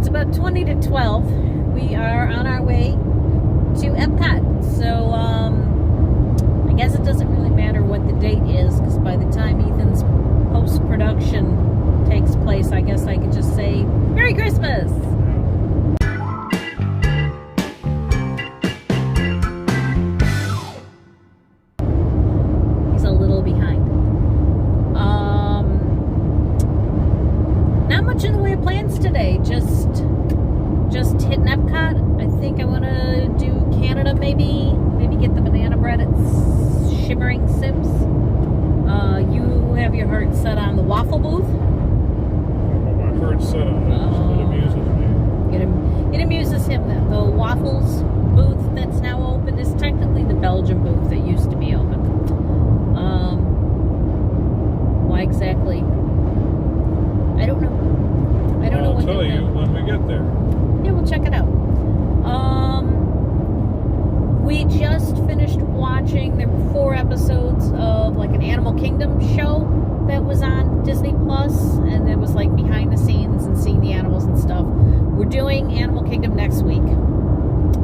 about 20 to 12. We are on our way to Epcot. So, I guess it doesn't really matter what the date is, because by the time Ethan's post-production takes place, I guess I could just say, Merry Christmas! He's a little behind. Not much in the way of plans today, just hitting Epcot. I think I want to do Canada, maybe get the banana bread at Shimmering Sips. You have your heart set on the waffle booth. My heart's set on it. It amuses me. It amuses him that the waffles booth that's now open is technically the Belgian booth that used to be open. Why exactly? I don't know. I'll tell you when we get there. Yeah, we'll check it out. We just finished watching, there were 4 episodes of like an Animal Kingdom show that was on Disney Plus, and it was like behind the scenes and seeing the animals and stuff. We're doing Animal Kingdom next week,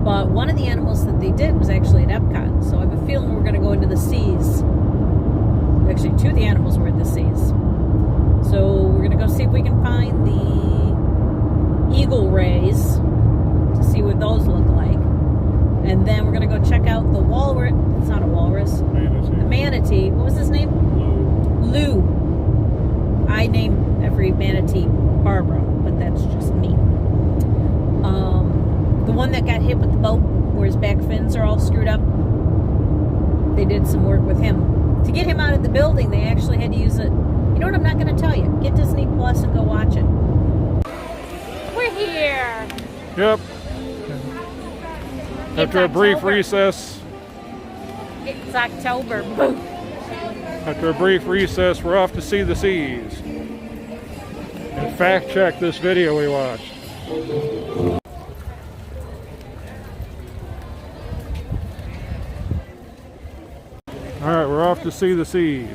but one of the animals that they did was actually at Epcot, so I have a feeling we're going to go into the seas. Actually, 2 of the animals were at the seas. So we're going to go see if we can find the eagle rays to see what those look like. And then we're going to go check out the walrus. It's not a walrus. Manatee. The manatee. What was his name? Lou. Lou. I name every manatee Barbara, but that's just me. The one that got hit with the boat, where his back fins are all screwed up, they did some work with him. To get him out of the building, they actually had to use it. You know what I'm not going to tell you? Get Disney Plus and go watch it. We're here. Yep. After a brief recess. It's October. After a brief recess, we're off to see the seas. And fact check this video we watched. Alright, we're off to see the seas.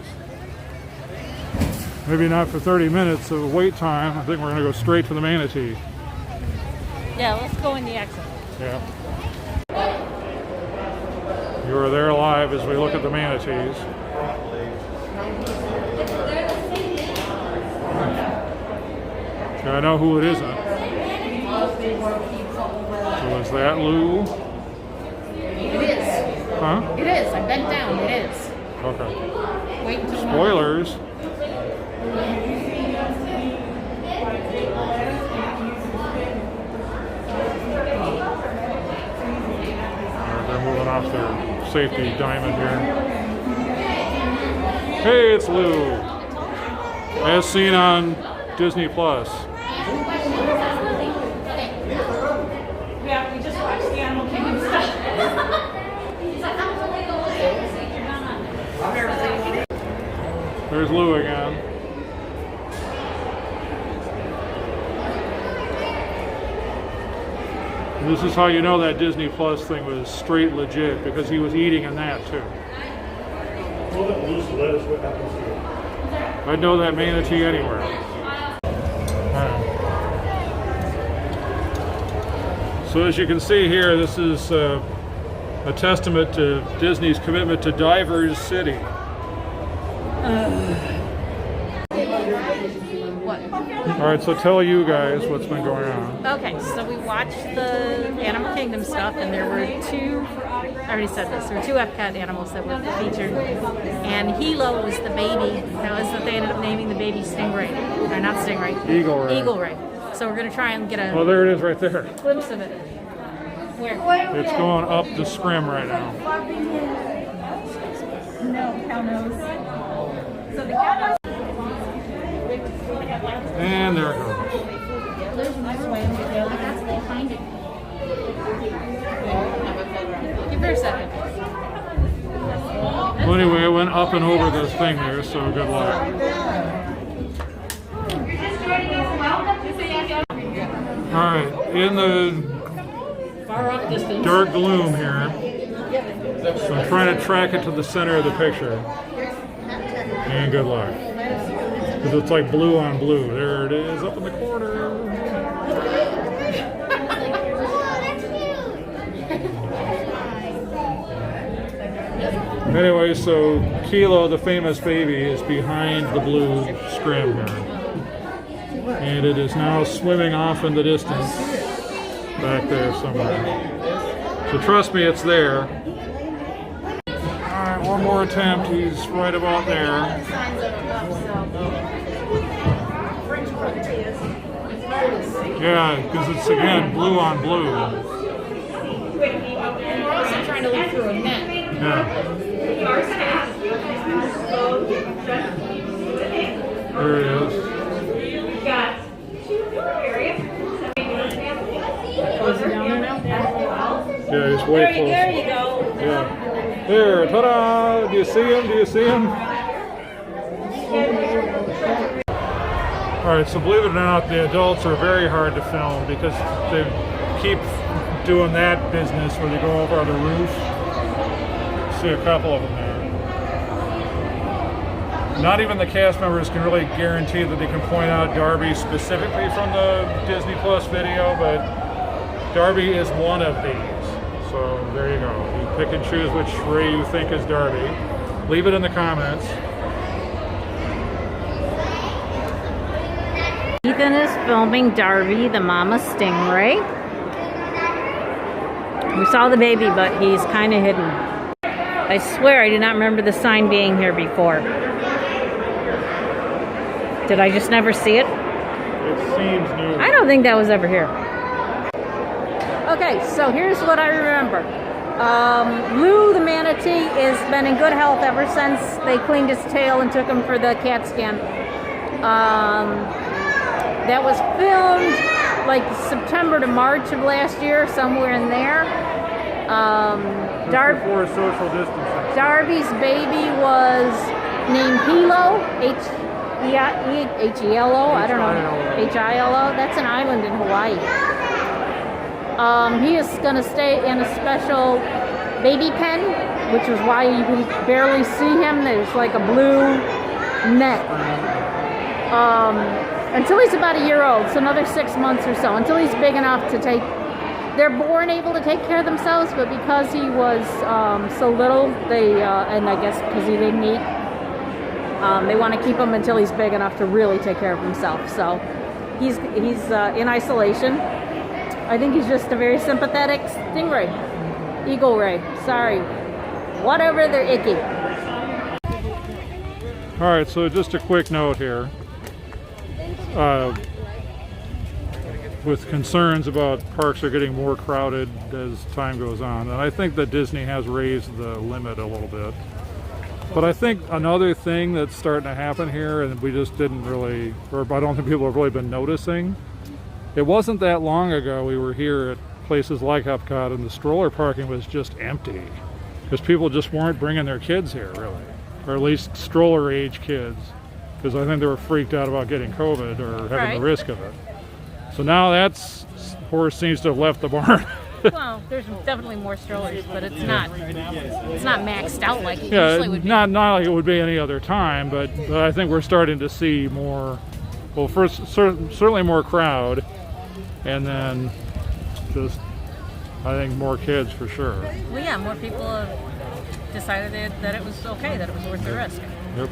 Maybe not for 30 minutes of wait time. I think we're going to go straight to the manatee. Yeah, let's go in the exit. Yeah. You are there live as we look at the manatees. I know who it isn't. So is that Lou? It is. Huh? It is. I bent down. It is. Okay. Wait until Spoilers. They're moving off their safety diamond here. Hey, it's Lou. As seen on Disney Plus. Yeah, we just watched the Animal Kingdom stuff. There's Lou again. And this is how you know that Disney Plus thing was straight legit, because he was eating in that too. I'd know that manatee anywhere. So as you can see here, this is a testament to Disney's commitment to Divers City. What? All right, so tell you guys what's been going on. Okay, so we watched the Animal Kingdom stuff, and there were 2, I already said this, there were 2 Epcot animals that were featured, and Hilo was the baby. That was what they ended up naming the baby Stingray, or not Stingray. Eagle Ray. Eagle Ray. So we're going to try and get a Oh, there it is right there. glimpse of it. Where? It's going up the scrim right now. No, cow nose. So the cow. And there it goes. There's another way to go. That's behind it. Give her a second. Well, anyway, it went up and over this thing there, so good luck. Alright, in the Far off distance. dark gloom here, so I'm trying to track it to the center of the picture. And good luck. Because it's like blue on blue. There it is, up in the corner. Anyway, so Kilo, the famous baby, is behind the blue scrim here. And it is now swimming off in the distance back there somewhere. So trust me, it's there. Alright, one more attempt. He's right about there. Yeah, because it's again blue on blue. And we're also trying to look through a net. Yeah. There he is. Yeah, he's way close. There you go. Yeah. There, ta-da! Do you see him? Do you see him? Alright, so believe it or not, the adults are very hard to film because they keep doing that business where they go over on the roof. See a couple of them there. Not even the cast members can really guarantee that they can point out Darby specifically from the Disney Plus video, but Darby is one of these. So there you go. You pick and choose which Ray you think is Darby. Leave it in the comments. Ethan is filming Darby, the mama stingray. We saw the baby, but he's kind of hidden. I swear I did not remember the sign being here before. Did I just never see it? It seems new. I don't think that was ever here. Okay, so here's what I remember. Lou the manatee has been in good health ever since they cleaned his tail and took him for the CAT scan. That was filmed like September to March of last year, somewhere in there. Before social distancing. Darby's baby was named Hilo, H-E-L-O, I don't know, H-I-L-O. That's an island in Hawaii. He is going to stay in a special baby pen, which is why you can barely see him. There's like a blue net. Until he's about a year old, so another 6 months or so, until he's big enough to take. They're born able to take care of themselves, but because he was so little, they and I guess because he didn't eat, they want to keep him until he's big enough to really take care of himself. So he's in isolation. I think he's just a very sympathetic stingray, eagle ray. Sorry, whatever. They're icky. All right, so just a quick note here. With concerns about parks are getting more crowded as time goes on, and I think that Disney has raised the limit a little bit. But I think another thing that's starting to happen here, and we just didn't really, or I don't think people have really been noticing, it wasn't that long ago we were here at places like Epcot and the stroller parking was just empty because people just weren't bringing their kids here really, or at least stroller age kids, because I think they were freaked out about getting COVID or having the risk of it. So now that's horse seems to have left the barn. Well, there's definitely more strollers, but it's not maxed out like it Yeah, usually would be. not like it would be any other time, but I think we're starting to see more. Well, first certainly more crowd, and then just I think more kids for sure. Well, yeah, more people have decided that it was okay, that it was worth the risk. Yep.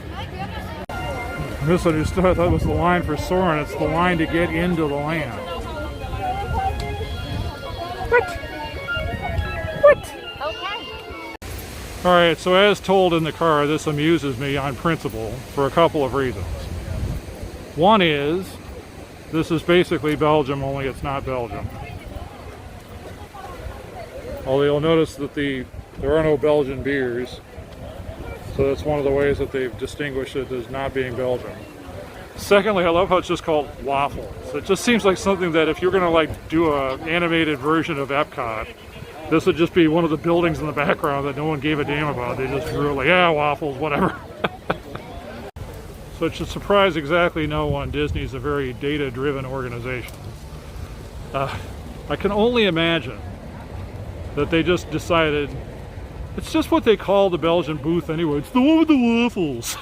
Misunderstood. I thought it was the line for Soarin'. It's the line to get into the land. What? Okay. All right, so as told in the car, this amuses me on principle for a couple of reasons. One is, this is basically Belgium, only it's not Belgium. Although you'll notice that there are no Belgian beers. So that's one of the ways that they've distinguished it as not being Belgium. Secondly, I love how it's just called waffles. It just seems like something that if you're going to like do an animated version of Epcot, this would just be one of the buildings in the background that no one gave a damn about. They just grew like, yeah, waffles, whatever. So it should surprise exactly no one. Disney's a very data-driven organization. I can only imagine that they just decided it's just what they call the Belgian booth anyway. It's the one with the waffles.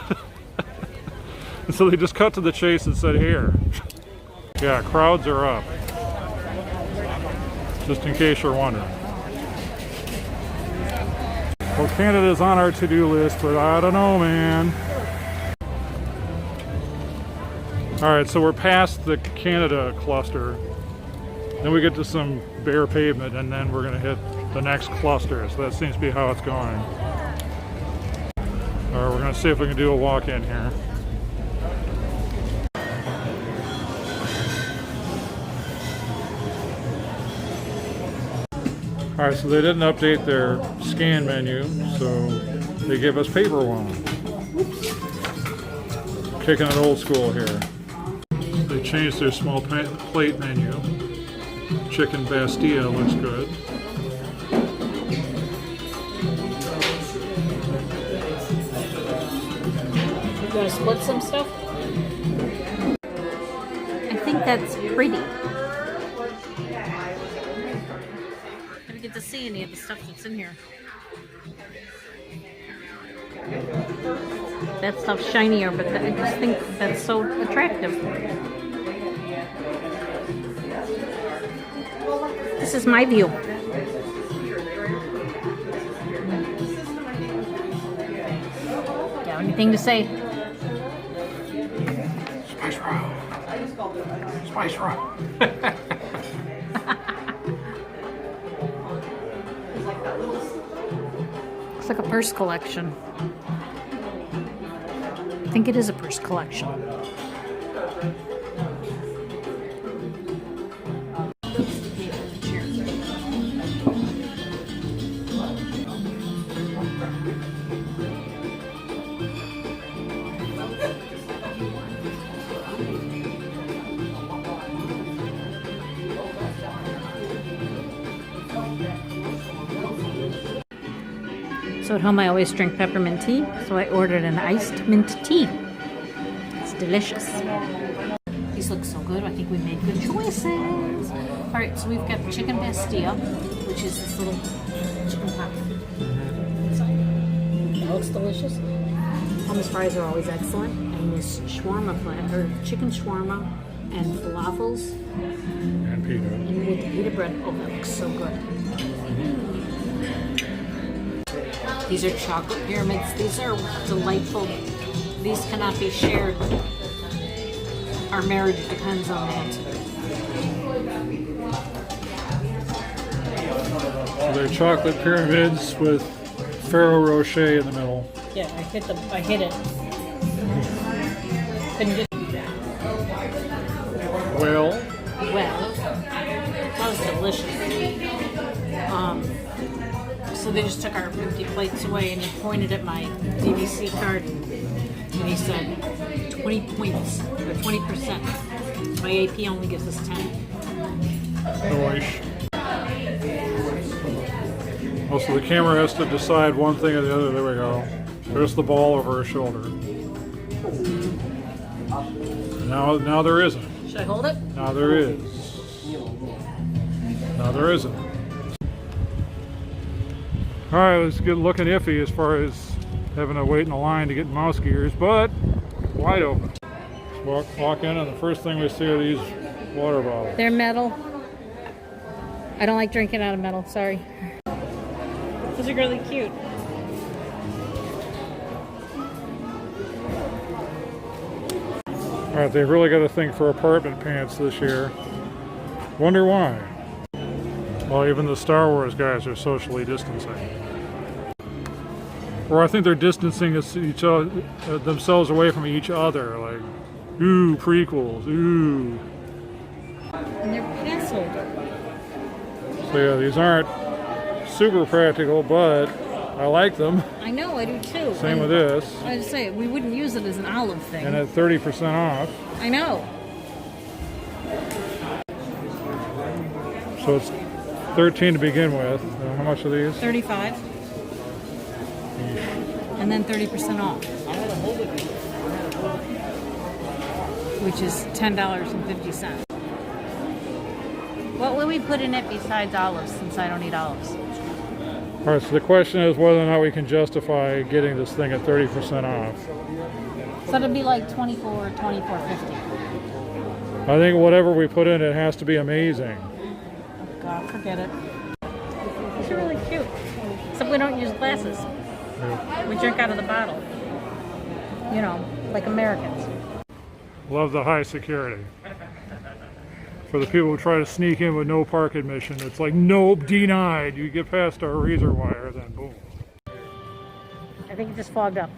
And so they just cut to the chase and said, here. Yeah, crowds are up. Just in case you're wondering. Well, Canada's on our to-do list, but I don't know, man. Alright, so we're past the Canada cluster. Then we get to some bare pavement, and then we're going to hit the next cluster. So that seems to be how it's going. Alright, we're going to see if we can do a walk-in here. Alright, so they didn't update their scan menu, so they gave us paper ones. Kicking it old school here. They changed their small plate menu. Chicken Bastilla looks good. You gonna split some stuff? I think that's pretty. I didn't get to see any of the stuff that's in here. That stuff's shinier, but I just think that's so attractive. This is my view. Got anything to say? Spice roll. Spice roll. Looks like a purse collection. I think it is a purse collection. So at home I always drink peppermint tea, so I ordered an iced mint tea. It's delicious. These look so good. I think we made good choices. All right, so we've got the chicken Bastilla, which is this little chicken pot. It looks delicious. Hummus fries are always excellent. And this shawarma flat, or chicken shawarma and falafels. And pita. And with the pita bread. Oh, that looks so good. These are chocolate pyramids. These are delightful. These cannot be shared. Our marriage depends on that. So they're chocolate pyramids with Ferrero Rocher in the middle. Yeah, I hit it. Couldn't get. Well, That was delicious. So they just took our empty plates away, and he pointed at my DVC card, and he said 20 points, or 20%. My AP only gives us 10. gosh. Oh, so the camera has to decide one thing or the other. There we go. There's the ball over her shoulder. Now there isn't. Should I hold it? Now there is. Now there isn't. Alright, let's get looking iffy as far as having to wait in a line to get mouse gears, but wide open. Walk in, and the first thing we see are these water bottles. They're metal. I don't like drinking out of metal, sorry. Those are really cute. Alright, they've really got a thing for apartment pants this year. Wonder why. Well, even the Star Wars guys are socially distancing. Or I think they're distancing themselves away from each other. Like, ooh, prequels, ooh. And they're pass holder. So yeah, these aren't super practical, but I like them. I know, I do too. Same with this. I just say, we wouldn't use it as an olive thing. And at 30% off. I know. So it's 13 to begin with. How much are these? 35. And then 30% off. Which is $10.50. What will we put in it besides olives, since I don't eat olives? All right, so the question is whether or not we can justify getting this thing at 30% off. So it'd be like $24 or $24.50. I think whatever we put in it has to be amazing. Oh God, forget it. These are really cute. Except we don't use glasses. Yeah. We drink out of the bottle. You know, like Americans. Love the high security. For the people who try to sneak in with no park admission, it's like, nope, denied. You get past our razor wire, then boom. I think it just fogged up.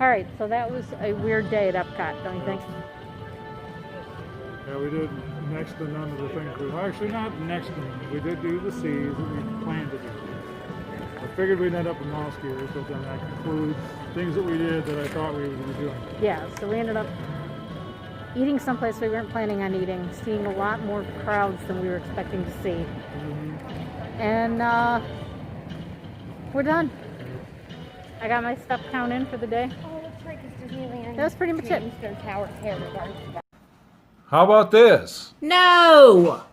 All right, so that was a weird day at Epcot, don't you think? Yeah, we did next to none of the things. Actually, not next to none. We did do the C's that we planned to do. I figured we'd end up in mouse gears, but then that concludes things that we did that I thought we were going to be doing. Yeah, so we ended up eating someplace we weren't planning on eating, seeing a lot more crowds than we were expecting to see. And we're done. I got my stuff count in for the day. Oh, that's right, because Disneyland. That was pretty much it. Their tower hair regardless. How about this? No!